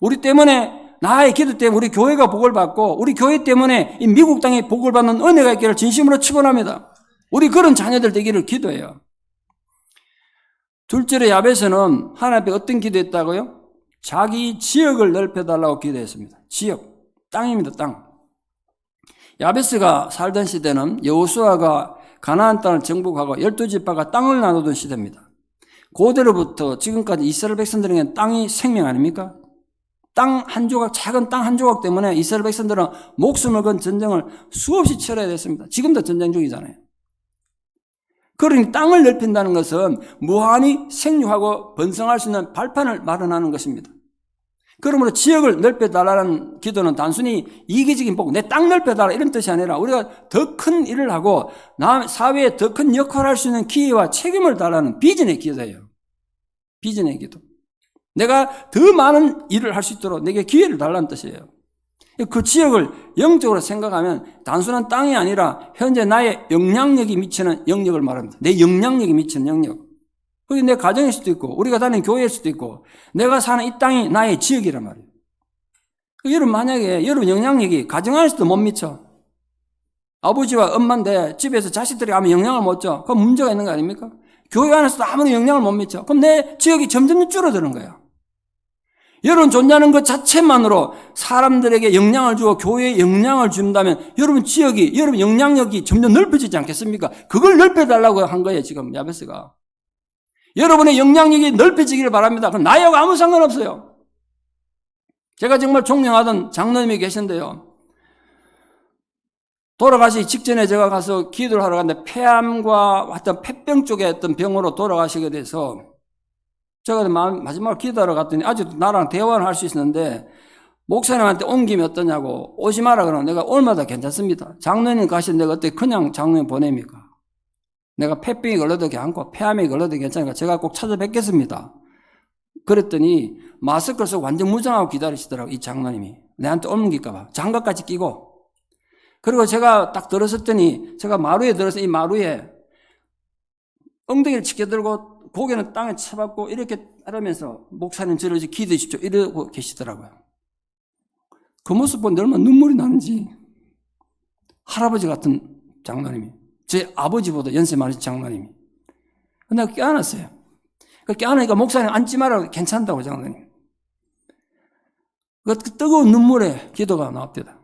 우리 때문에, 나의 기도 때문에 우리 교회가 복을 받고 우리 교회 때문에 이 미국 땅에 복을 받는 은혜가 있기를 진심으로 축원합니다. 우리 그런 자녀들 되기를 기도해요. 둘째로 야베스는 하나님 앞에 어떤 기도했다고요? 자기 지역을 넓혀달라고 기도했습니다. 지역, 땅입니다. 땅. 야베스가 살던 시대는 여호수아가 가나안 땅을 정복하고 12지파가 땅을 나누던 시대입니다. 고대로부터 지금까지 이스라엘 백성들에게는 땅이 생명 아닙니까? 땅 한 조각, 작은 땅 한 조각 때문에 이스라엘 백성들은 목숨을 건 전쟁을 수없이 치러야 됐습니다. 지금도 전쟁 중이잖아요. 그러니 땅을 넓힌다는 것은 무한히 생육하고 번성할 수 있는 발판을 마련하는 것입니다. 그러므로 지역을 넓혀달라는 기도는 단순히 이기적인 복, 내 땅 넓혀달라 이런 뜻이 아니라 우리가 더 큰 일을 하고 사회에 더 큰 역할을 할 수 있는 기회와 책임을 달라는 비전의 기도예요. 비전의 기도. 내가 더 많은 일을 할 수 있도록 내게 기회를 달라는 뜻이에요. 그 지역을 영적으로 생각하면 단순한 땅이 아니라 현재 나의 영향력이 미치는 영역을 말합니다. 내 영향력이 미치는 영역. 그게 내 가정일 수도 있고 우리가 다니는 교회일 수도 있고 내가 사는 이 땅이 나의 지역이란 말이에요. 여러분 만약에 여러분 영향력이 가정 안에서도 못 미쳐. 아버지와 엄마인데 집에서 자식들이 아무 영향을 못 줘. 그건 문제가 있는 거 아닙니까? 교회 안에서도 아무런 영향을 못 미쳐. 그럼 내 지역이 점점 줄어드는 거예요. 여러분 존재하는 것 자체만으로 사람들에게 영향을 주고 교회에 영향을 준다면 여러분 지역이, 여러분 영향력이 점점 넓어지지 않겠습니까? 그걸 넓혀달라고 한 거예요, 지금 야베스가. 여러분의 영향력이 넓혀지기를 바랍니다. 그럼 나하고 아무 상관없어요. 제가 정말 존경하던 장로님이 계신데요. 돌아가시기 직전에 제가 가서 기도를 하러 갔는데 폐암과 어떤 폐병 쪽에 어떤 병으로 돌아가시게 돼서 제가 마지막으로 기도하러 갔더니 아직도 나랑 대화를 할 수 있었는데 목사님한테 온 김에 어떠냐고 오지 마라 그러면 내가 올마다 괜찮습니다. 장로님 가시는 내가 어떻게 그냥 장로님 보냅니까? 내가 폐병이 걸려도 괜찮고 폐암이 걸려도 괜찮으니까 제가 꼭 찾아뵙겠습니다. 그랬더니 마스크를 쓰고 완전 무장하고 기다리시더라고요. 이 장로님이. 내한테 옮길까 봐. 장갑까지 끼고. 그리고 제가 딱 들었었더니 제가 마루에 들어서 이 마루에 엉덩이를 치켜들고 고개는 땅에 쳐박고 이렇게 하면서 목사님 저를 기도해 주십시오 이러고 계시더라고요. 그 모습 보는데 얼마나 눈물이 나는지. 할아버지 같은 장로님이. 제 아버지보다 연세 많으신 장로님이. 내가 껴안았어요. 껴안으니까 목사님 앉지 마라 괜찮다고 장로님. 그 뜨거운 눈물에 기도가 나왔대다.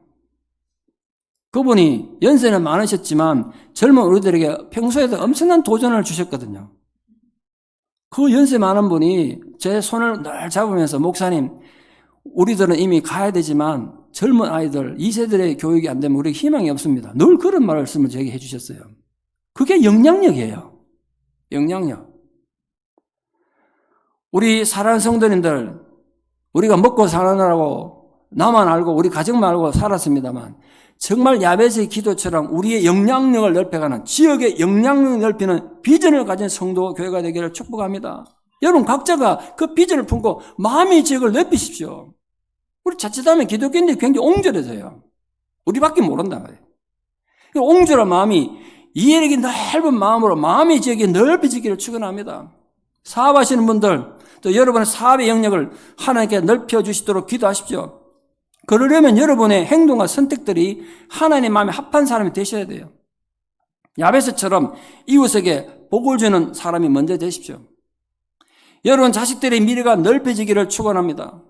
그분이 연세는 많으셨지만 젊은 우리들에게 평소에도 엄청난 도전을 주셨거든요. 그 연세 많은 분이 제 손을 늘 잡으면서 목사님 우리들은 이미 가야 되지만 젊은 아이들 2세들의 교육이 안 되면 우리에게 희망이 없습니다. 늘 그런 말씀을 저에게 해주셨어요. 그게 영향력이에요. 영향력. 우리 사랑하는 성도님들 우리가 먹고 사느라고 나만 알고 우리 가정만 알고 살았습니다만 정말 야베스의 기도처럼 우리의 영향력을 넓혀가는 지역의 영향력을 넓히는 비전을 가진 성도 교회가 되기를 축복합니다. 여러분 각자가 그 비전을 품고 마음의 지역을 넓히십시오. 우리 자칫하면 기독교인들이 굉장히 옹졸해져요. 우리밖에 모른다 말이에요. 옹졸한 마음이 이해력이 넓은 마음으로 마음의 지역이 넓혀지기를 축원합니다. 사업하시는 분들 또 여러분의 사업의 영역을 하나님께 넓혀주시도록 기도하십시오. 그러려면 여러분의 행동과 선택들이 하나님의 마음에 합한 사람이 되셔야 돼요. 야베스처럼 이웃에게 복을 주는 사람이 먼저 되십시오. 여러분 자식들의 미래가 넓혀지기를 축원합니다.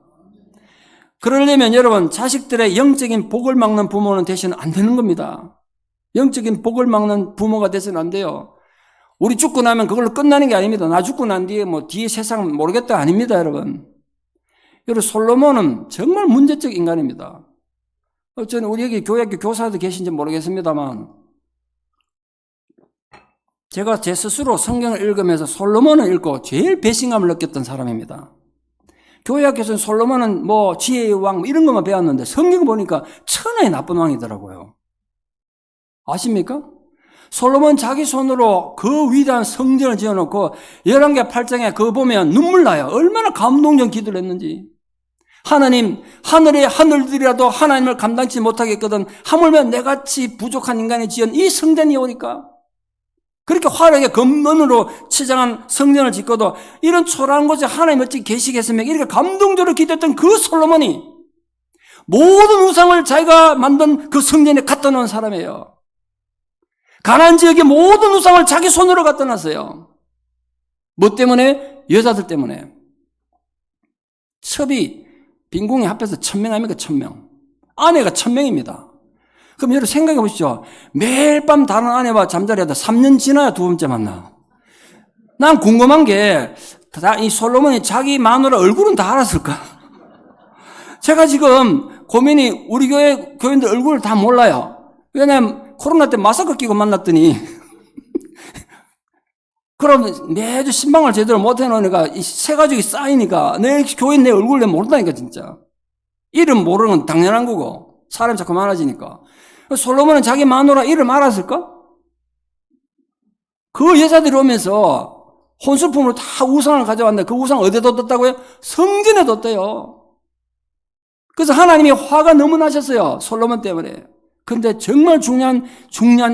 그러려면 여러분 자식들의 영적인 복을 막는 부모는 되시면 안 되는 겁니다. 영적인 복을 막는 부모가 되서는 안 돼요. 우리 죽고 나면 그걸로 끝나는 게 아닙니다. 나 죽고 난 뒤에 뒤에 세상 모르겠다 아닙니다, 여러분. 여러분 솔로몬은 정말 문제적 인간입니다. 저는 우리 여기 교회학교 교사도 계신지 모르겠습니다만 제가 제 스스로 성경을 읽으면서 솔로몬을 읽고 제일 배신감을 느꼈던 사람입니다. 교회학교에서는 솔로몬은 지혜의 왕 이런 것만 배웠는데 성경 보니까 천하의 나쁜 왕이더라고요. 아십니까? 솔로몬 자기 손으로 그 위대한 성전을 지어놓고 11개 8장에 그거 보면 눈물 나요. 얼마나 감동적 기도를 했는지. 하나님, 하늘의 하늘들이라도 하나님을 감당치 못하겠거든 하물며 내같이 부족한 인간이 지은 이 성전이 오니까 그렇게 화려하게 금문으로 치장한 성전을 짓고도 이런 초라한 곳에 하나님 어찌 계시겠으며 이렇게 감동적으로 기도했던 그 솔로몬이 모든 우상을 자기가 만든 그 성전에 갖다 놓은 사람이에요. 가나안 지역의 모든 우상을 자기 손으로 갖다 놨어요. 뭐 때문에? 여자들 때문에. 첩이 빈궁이 합해서 1000명 아닙니까? 1000명. 아내가 1000명입니다. 그럼 여러분 생각해 보시죠. 매일 밤 다른 아내와 잠자리하다 3년 지나야 두 번째 만나. 난 궁금한 게 이 솔로몬이 자기 마누라 얼굴은 다 알았을까? 제가 지금 고민이 우리 교회 교인들 얼굴을 다 몰라요. 왜냐하면 코로나 때 마스크 끼고 만났더니 그럼 매주 신방을 제대로 못 해놓으니까 이 새 가족이 쌓이니까 내 교인 내 얼굴 내 모른다니까 진짜. 이름 모르는 건 당연한 거고 사람이 자꾸 많아지니까. 솔로몬은 자기 마누라 이름 알았을까? 그 여자들이 오면서 혼수품으로 다 우상을 가져왔는데 그 우상 어디에 뒀다고요? 성전에 뒀대요. 그래서 하나님이 화가 너무 나셨어요. 솔로몬 때문에. 근데 정말 중요한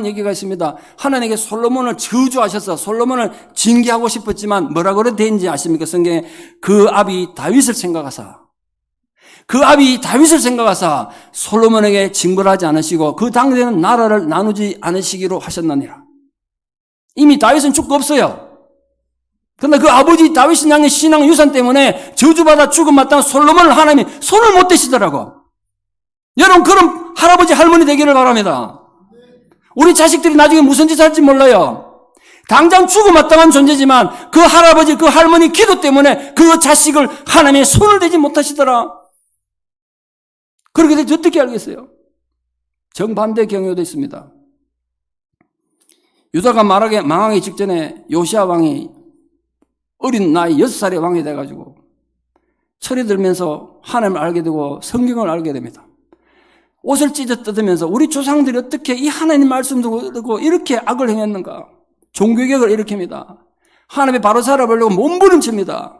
얘기가 있습니다. 하나님께 솔로몬을 저주하셔서 솔로몬을 징계하고 싶었지만 뭐라고 되는지 아십니까? 성경에 그 아비 다윗을 생각하사 솔로몬에게 징벌하지 않으시고 그 당대에는 나라를 나누지 않으시기로 하셨느니라. 이미 다윗은 죽고 없어요. 그런데 그 아버지 다윗 양의 신앙 유산 때문에 저주받아 죽음 마땅한 솔로몬을 하나님이 손을 못 대시더라고. 여러분 그럼 할아버지 할머니 되기를 바랍니다. 우리 자식들이 나중에 무슨 짓 할지 몰라요. 당장 죽음 마땅한 존재지만 그 할아버지 그 할머니 기도 때문에 그 자식을 하나님의 손을 대지 못하시더라. 그렇게 되지 어떻게 알겠어요? 정반대 경우도 있습니다. 유다가 망하기 직전에 요시야 왕이 어린 나이 6살의 왕이 돼가지고 철이 들면서 하나님을 알게 되고 성경을 알게 됩니다. 옷을 찢어 뜯으면서 우리 조상들이 어떻게 이 하나님 말씀도 듣고 이렇게 악을 행했는가? 종교개혁을 일으킵니다. 하나님의 바로 살아보려고 몸부림칩니다.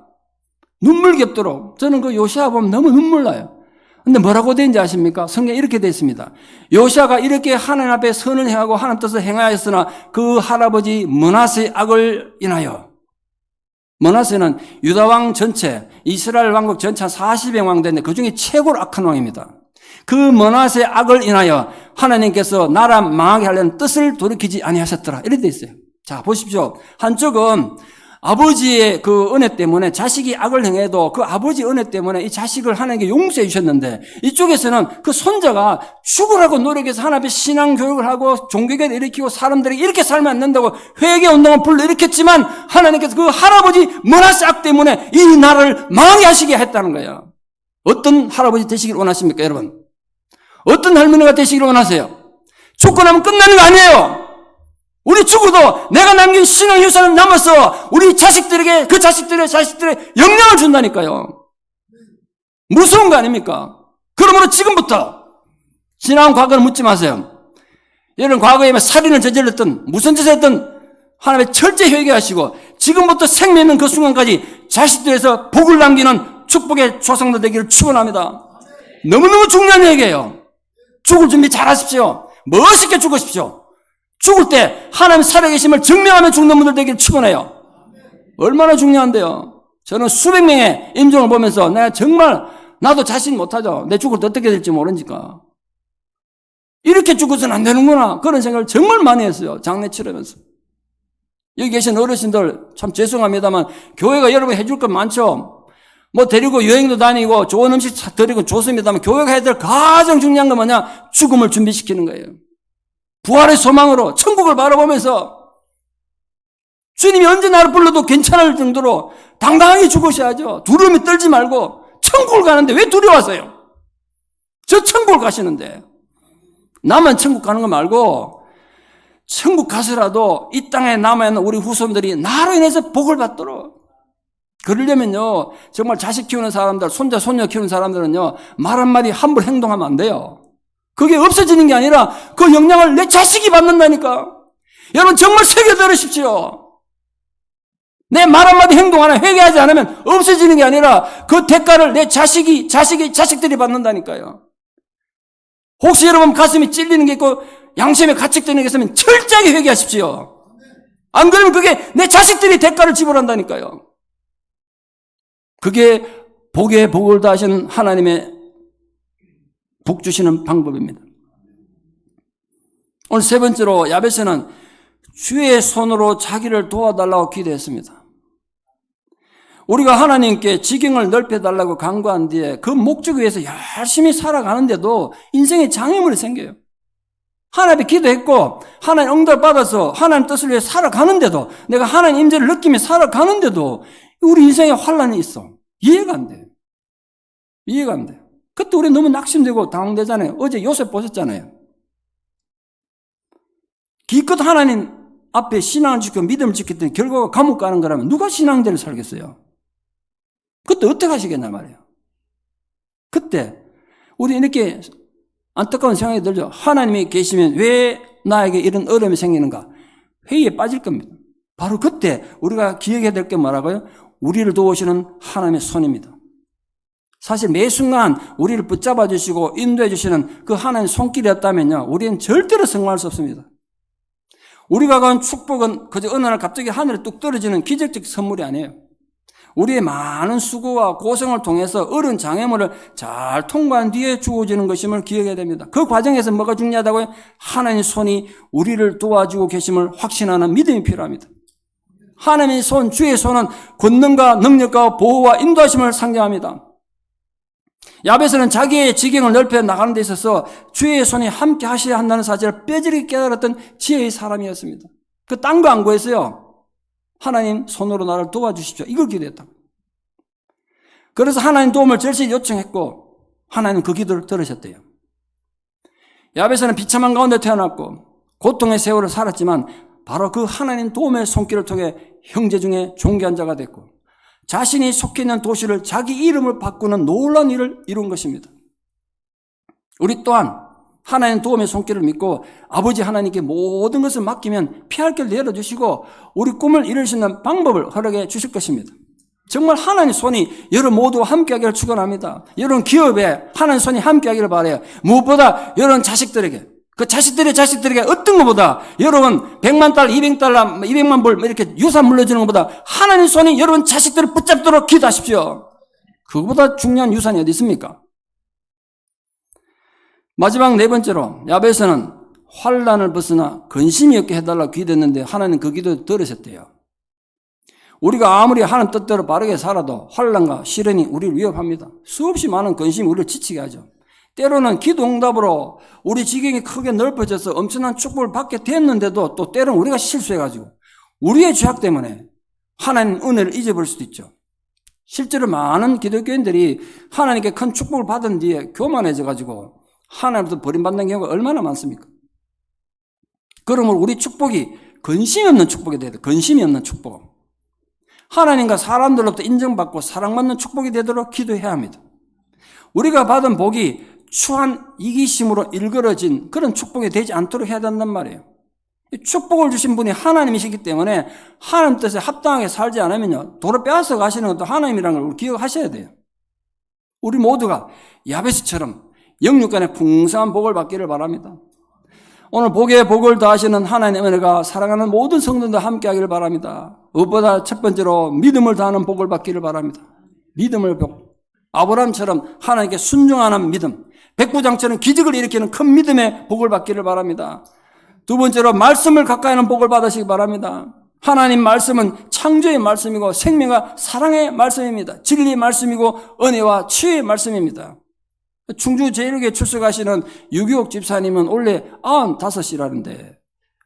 눈물겹도록. 저는 그 요시야 보면 너무 눈물 나요. 근데 뭐라고 되는지 아십니까? 성경에 이렇게 되어 있습니다. 요시야가 이렇게 하나님 앞에 선을 행하고 하나님 뜻을 행하였으나 그 할아버지 므낫세의 악을 인하여. 므낫세는 유다 왕 전체, 이스라엘 왕국 전체 한 40여 왕 됐는데 그 중에 최고로 악한 왕입니다. 그 므낫세의 악을 인하여 하나님께서 나라 망하게 하려는 뜻을 돌이키지 아니하셨더라. 이렇게 돼 있어요. 자, 보십시오. 한쪽은 아버지의 그 은혜 때문에 자식이 악을 행해도 그 아버지 은혜 때문에 이 자식을 하나님께 용서해 주셨는데, 이쪽에서는 그 손자가 죽으라고 노력해서 하나님 앞에 신앙 교육을 하고 종교개혁을 일으키고 사람들에게 이렇게 살면 안 된다고 회개 운동을 불러일으켰지만 하나님께서 그 할아버지 머나스 악 때문에 이 나라를 망하게 하시게 했다는 거예요. 어떤 할아버지 되시길 원하십니까, 여러분? 어떤 할머니가 되시길 원하세요? 죽고 나면 끝나는 거 아니에요. 우리 죽어도 내가 남긴 신앙 유산은 남아서 우리 자식들에게, 그 자식들의 영향을 준다니까요. 무서운 거 아닙니까? 그러므로 지금부터 지나온 과거를 묻지 마세요. 여러분, 과거에 살인을 저질렀던, 무슨 짓을 했던 하나님의 철저히 회개하시고 지금부터 생명 있는 그 순간까지 자식들에서 복을 남기는 축복의 조상들 되기를 축원합니다. 너무너무 중요한 얘기예요. 죽을 준비 잘 하십시오. 멋있게 죽으십시오. 죽을 때 하나님 살아계심을 증명하며 죽는 분들 되기를 축원해요. 얼마나 중요한데요. 저는 수백 명의 임종을 보면서 내가 정말 나도 자신 못하죠. 내 죽을 때 어떻게 될지 모르니까. 이렇게 죽어서는 안 되는구나. 그런 생각을 정말 많이 했어요. 장례 치르면서. 여기 계신 어르신들 참 죄송합니다만 교회가 여러분 해줄 것 많죠. 뭐 데리고 여행도 다니고 좋은 음식 드리고 좋습니다만 교회가 해야 될 가장 중요한 건 뭐냐? 죽음을 준비시키는 거예요. 부활의 소망으로 천국을 바라보면서 주님이 언제 나를 불러도 괜찮을 정도로 당당하게 죽으셔야죠. 두려움이 떨지 말고. 천국을 가는데 왜 두려워하세요? 저 천국을 가시는데. 나만 천국 가는 거 말고 천국 가서라도 이 땅에 남아있는 우리 후손들이 나로 인해서 복을 받도록. 그러려면요, 정말 자식 키우는 사람들, 손자, 손녀 키우는 사람들은요, 말 한마디 함부로 행동하면 안 돼요. 그게 없어지는 게 아니라 그 영향을 내 자식이 받는다니까. 여러분 정말 새겨들으십시오. 내 말 한마디 행동 하나 회개하지 않으면 없어지는 게 아니라 그 대가를 내 자식들이 받는다니까요. 혹시 여러분 가슴이 찔리는 게 있고 양심에 가책되는 게 있으면 철저하게 회개하십시오. 안 그러면 그게 내 자식들이 대가를 지불한다니까요. 그게 복에 복을 다하신 하나님의 복 주시는 방법입니다. 오늘 세 번째로 야베스는 주의 손으로 자기를 도와달라고 기도했습니다. 우리가 하나님께 지경을 넓혀달라고 간구한 뒤에 그 목적을 위해서 열심히 살아가는데도 인생에 장애물이 생겨요. 하나님께 기도했고 하나님 응답 받아서 하나님 뜻을 위해 살아가는데도, 내가 하나님 임재를 느끼며 살아가는데도 우리 인생에 환란이 있어. 이해가 안 돼요. 이해가 안 돼요. 그때 우리 너무 낙심되고 당황되잖아요. 어제 요셉 보셨잖아요. 기껏 하나님 앞에 신앙을 지키고 믿음을 지켰더니 결과가 감옥 가는 거라면 누가 신앙대로 살겠어요? 그때 어떻게 하시겠나 말이에요. 그때 우리 이렇게 안타까운 생각이 들죠. 하나님이 계시면 왜 나에게 이런 어려움이 생기는가? 회의에 빠질 겁니다. 바로 그때 우리가 기억해야 될 게 뭐라고요? 우리를 도우시는 하나님의 손입니다. 사실 매 순간 우리를 붙잡아 주시고 인도해 주시는 그 하나님의 손길이었다면요, 우리는 절대로 성공할 수 없습니다. 우리가 가진 축복은 그저 어느 날 갑자기 하늘에 뚝 떨어지는 기적적 선물이 아니에요. 우리의 많은 수고와 고생을 통해서 어려운 장애물을 잘 통과한 뒤에 주어지는 것임을 기억해야 됩니다. 그 과정에서 뭐가 중요하다고요? 하나님의 손이 우리를 도와주고 계심을 확신하는 믿음이 필요합니다. 하나님의 손, 주의 손은 권능과 능력과 보호와 인도하심을 상징합니다. 야베스는 자기의 지경을 넓혀 나가는 데 있어서 주의 손이 함께 하셔야 한다는 사실을 뼈저리게 깨달았던 지혜의 사람이었습니다. 그 딴 거 안 구했어요. 하나님 손으로 나를 도와주십시오. 이걸 기도했다. 그래서 하나님 도움을 절실히 요청했고 하나님 그 기도를 들으셨대요. 야베스는 비참한 가운데 태어났고 고통의 세월을 살았지만 바로 그 하나님 도움의 손길을 통해 형제 중에 존귀한 자가 됐고 자신이 속해 있는 도시를 자기 이름을 바꾸는 놀라운 일을 이룬 것입니다. 우리 또한 하나님 도움의 손길을 믿고 아버지 하나님께 모든 것을 맡기면 피할 길을 열어주시고 우리 꿈을 이룰 수 있는 방법을 허락해 주실 것입니다. 정말 하나님 손이 여러분 모두와 함께하기를 축원합니다. 여러분 기업에 하나님 손이 함께하기를 바라요. 무엇보다 여러분 자식들에게, 그 자식들에게 어떤 것보다 여러분 100만 달러, 200달러, 200만 불 이렇게 유산 물려주는 것보다 하나님 손이 여러분 자식들을 붙잡도록 기도하십시오. 그거보다 중요한 유산이 어디 있습니까? 마지막 네 번째로 야베스는 환난을 벗어나 근심이 없게 해달라고 기도했는데 하나님 그 기도 들으셨대요. 우리가 아무리 하나님 뜻대로 바르게 살아도 환난과 시련이 우리를 위협합니다. 수없이 많은 근심이 우리를 지치게 하죠. 때로는 기도 응답으로 우리 지경이 크게 넓어져서 엄청난 축복을 받게 됐는데도 또 때로는 우리가 실수해가지고 우리의 죄악 때문에 하나님 은혜를 잊어버릴 수도 있죠. 실제로 많은 기독교인들이 하나님께 큰 축복을 받은 뒤에 교만해져가지고 하나님부터 버림받는 경우가 얼마나 많습니까? 그러므로 우리 축복이 근심이 없는 축복이 돼야 돼요. 근심이 없는 축복. 하나님과 사람들로부터 인정받고 사랑받는 축복이 되도록 기도해야 합니다. 우리가 받은 복이 추한 이기심으로 일그러진 그런 축복이 되지 않도록 해야 된단 말이에요. 축복을 주신 분이 하나님이시기 때문에 하나님 뜻에 합당하게 살지 않으면요, 도로 빼앗아 가시는 것도 하나님이라는 걸 기억하셔야 돼요. 우리 모두가 야베스처럼 영육간의 풍성한 복을 받기를 바랍니다. 오늘 복에 복을 더하시는 하나님의 은혜가 사랑하는 모든 성도들과 함께하기를 바랍니다. 무엇보다 첫 번째로 믿음을 다하는 복을 받기를 바랍니다. 믿음을 복. 아브라함처럼 하나님께 순종하는 믿음, 백부장처럼 기적을 일으키는 큰 믿음의 복을 받기를 바랍니다. 두 번째로 말씀을 가까이 하는 복을 받으시기 바랍니다. 하나님 말씀은 창조의 말씀이고 생명과 사랑의 말씀입니다. 진리의 말씀이고 은혜와 치유의 말씀입니다. 충주 제1교회 출석하시는 유기옥 집사님은 원래 95이라는데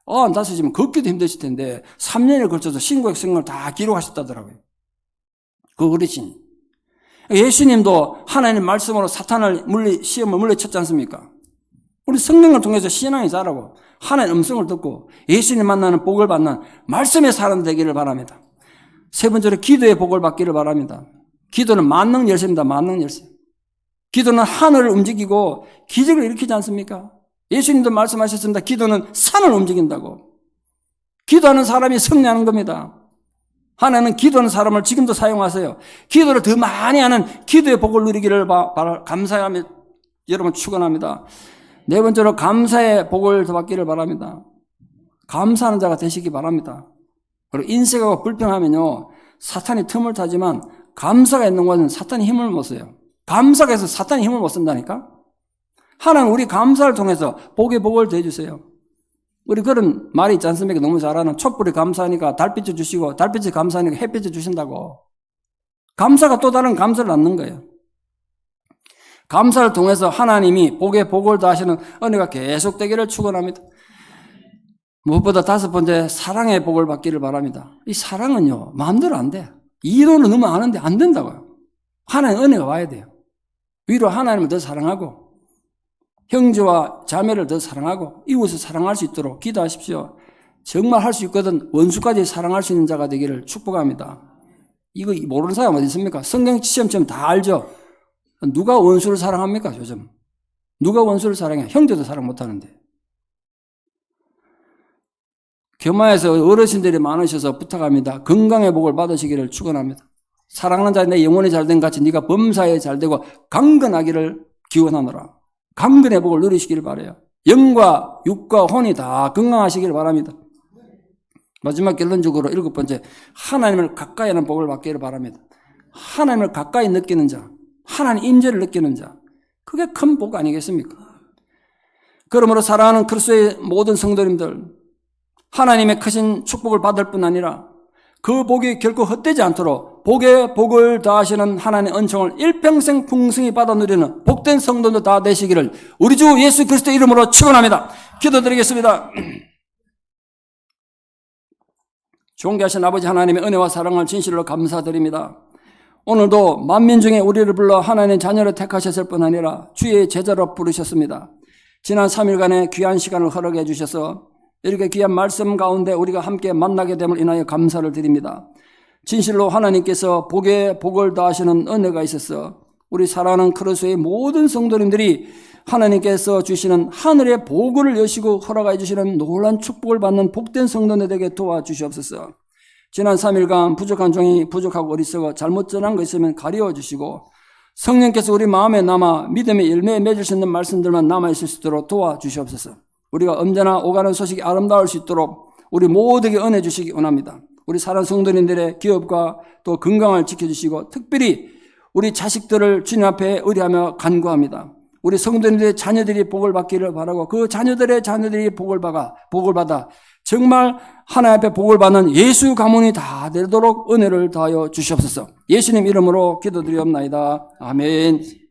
95이면 걷기도 힘드실 텐데 3년에 걸쳐서 신구약 성경을 다 기록하셨다더라고요. 그 어르신. 예수님도 하나님 말씀으로 사탄을 시험을 물리쳤지 않습니까? 우리 성령을 통해서 신앙이 자라고 하나님의 음성을 듣고 예수님 만나는 복을 받는 말씀의 사람 되기를 바랍니다. 세 번째로 기도의 복을 받기를 바랍니다. 기도는 만능 열쇠입니다. 만능 열쇠. 기도는 하늘을 움직이고 기적을 일으키지 않습니까? 예수님도 말씀하셨습니다. 기도는 산을 움직인다고. 기도하는 사람이 승리하는 겁니다. 하나님은 기도하는 사람을 지금도 사용하세요. 기도를 더 많이 하는 기도의 복을 누리기를 감사하며 여러분 축원합니다. 네 번째로 감사의 복을 더 받기를 바랍니다. 감사하는 자가 되시기 바랍니다. 그리고 인색하고 불평하면요, 사탄이 틈을 타지만 감사가 있는 것은 사탄이 힘을 못 써요. 감사가 해서 사탄이 힘을 못 쓴다니까? 하나님 우리 감사를 통해서 복의 복을 더해주세요. 우리 그런 말이 있지 않습니까? 너무 잘 아는 촛불이 감사하니까 달빛을 주시고 달빛이 감사하니까 햇빛을 주신다고. 감사가 또 다른 감사를 낳는 거예요. 감사를 통해서 하나님이 복의 복을 더하시는 은혜가 계속되기를 축원합니다. 무엇보다 다섯 번째, 사랑의 복을 받기를 바랍니다. 이 사랑은요, 마음대로 안 돼. 이론을 너무 아는데 안 된다고요. 하나님의 은혜가 와야 돼요. 위로 하나님을 더 사랑하고 형제와 자매를 더 사랑하고 이웃을 사랑할 수 있도록 기도하십시오. 정말 할 수 있거든 원수까지 사랑할 수 있는 자가 되기를 축복합니다. 이거 모르는 사람 어디 있습니까? 성경 시험처럼 다 알죠? 누가 원수를 사랑합니까? 요즘 누가 원수를 사랑해? 형제도 사랑 못하는데. 교마에서 어르신들이 많으셔서 부탁합니다. 건강의 복을 받으시기를 축원합니다. 사랑하는 자 내 영혼이 잘된 같이 네가 범사에 잘되고 강건하기를 기원하노라. 강건의 복을 누리시기를 바라요. 영과 육과 혼이 다 건강하시기를 바랍니다. 마지막 결론적으로 일곱 번째, 하나님을 가까이 하는 복을 받기를 바랍니다. 하나님을 가까이 느끼는 자, 하나님 임재를 느끼는 자, 그게 큰 복 아니겠습니까? 그러므로 사랑하는 그리스도의 모든 성도님들, 하나님의 크신 축복을 받을 뿐 아니라 그 복이 결코 헛되지 않도록 복에 복을 더하시는 하나님의 은총을 일평생 풍성히 받아 누리는 복된 성도들 다 되시기를 우리 주 예수 그리스도 이름으로 축원합니다. 기도드리겠습니다. 존귀하신 아버지 하나님의 은혜와 사랑을 진실로 감사드립니다. 오늘도 만민 중에 우리를 불러 하나님의 자녀를 택하셨을 뿐 아니라 주의 제자로 부르셨습니다. 지난 3일간의 귀한 시간을 허락해 주셔서 이렇게 귀한 말씀 가운데 우리가 함께 만나게 됨을 인하여 감사를 드립니다. 진실로 하나님께서 복에 복을 더하시는 은혜가 있어서 우리 사랑하는 그리스도의 모든 성도님들이 하나님께서 주시는 하늘의 복을 여시고 허락해 주시는 놀라운 축복을 받는 복된 성도들에게 도와주시옵소서. 지난 3일간 부족한 종이 부족하고 어리석어 잘못 전한 것 있으면 가리워 주시고 성령께서 우리 마음에 남아 믿음의 열매에 맺을 수 있는 말씀들만 남아있을 수 있도록 도와주시옵소서. 우리가 언제나 오가는 소식이 아름다울 수 있도록 우리 모두에게 은혜 주시기 원합니다. 우리 사랑하는 성도님들의 기업과 또 건강을 지켜주시고 특별히 우리 자식들을 주님 앞에 의뢰하며 간구합니다. 우리 성도님들의 자녀들이 복을 받기를 바라고 그 자녀들의 자녀들이 복을 받아 정말 하나님 앞에 복을 받는 예수 가문이 다 되도록 은혜를 다하여 주시옵소서. 예수님 이름으로 기도드리옵나이다. 아멘.